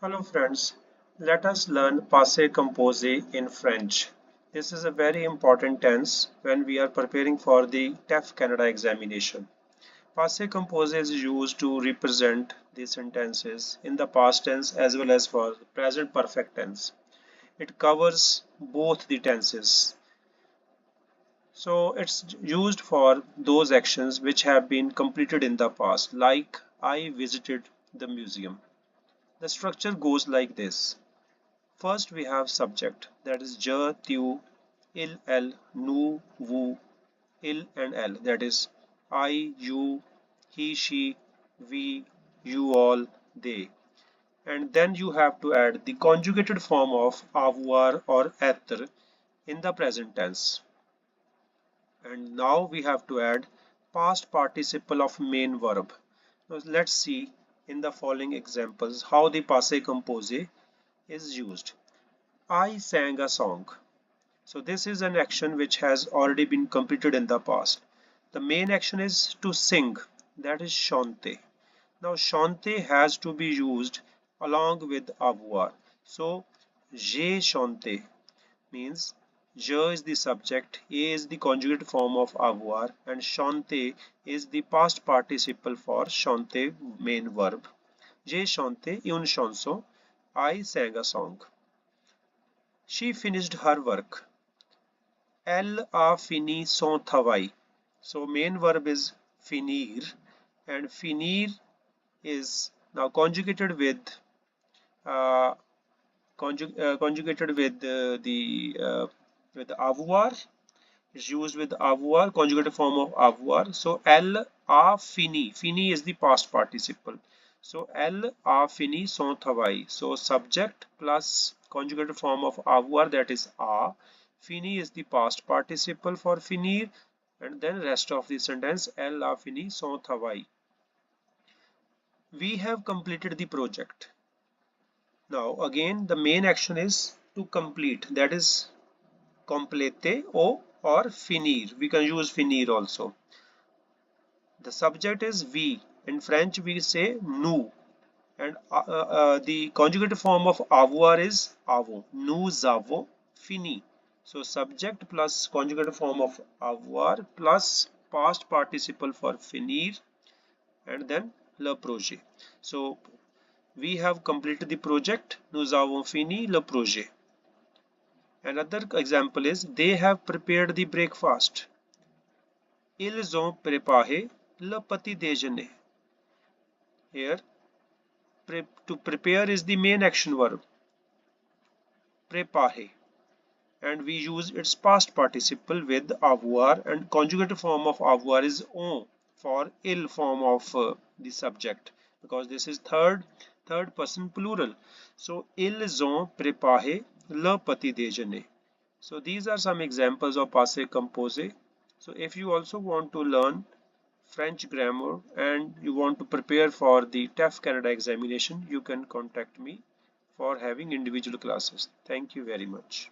Hello friends, let us learn Passé Composé in French. This is a very important tense when we are preparing for the TEF Canada examination. Passé Composé is used to represent the sentences in the past tense as well as for the present perfect tense. It covers both the tenses. So it's used for those actions which have been completed in the past, like I visited the museum. The structure goes like this. First we have subject, that is je, tu, il, elle, nous, vous, il and elle, that is I, you, he, she, we, you all, they. And then you have to add the conjugated form of avoir or être in the present tense. And now we have to add past participle of main verb. Now let's see in the following examples how the passé composé is used. I sang a song. So this is an action which has already been completed in the past. The main action is to sing, that is chanter. Now chanter has to be used along with avoir. So j'ai chanté means je is the subject, a is the conjugate form of avoir, and chanter is the past participle for chanter main verb. J'ai chanté une chanson. I sang a song. She finished her work. Elle a fini son travail. So main verb is finir, and finir is now conjugated with uh, conjugated with with avoir. It's used with avoir, conjugated form of avoir. So elle a fini. Fini is the past participle. So elle a fini son travail. So subject plus conjugated form of avoir, that is a. Fini is the past participle for finir, and then rest of the sentence elle a fini son travail. We have completed the project. Now again the main action is to complete, that is compléter or finir. We can use finir also. The subject is we. In French we say nous, and the conjugated form of avoir is avons. Nous avons fini. So subject plus conjugated form of avoir plus past participle for finir, and then le projet. So we have completed the project. Nous avons fini le projet. Another example is they have prepared the breakfast. Ils ont préparé le petit déjeuner. Here, to prepare is the main action verb, préparer, and we use its past participle with avoir, and conjugated form of avoir is on for il form of the subject, because this is third person plural. So ils ont préparé le petit déjeuner. So these are some examples of passé composé. So if you also want to learn French grammar and you want to prepare for the TEF Canada examination, you can contact me for having individual classes. Thank you very much.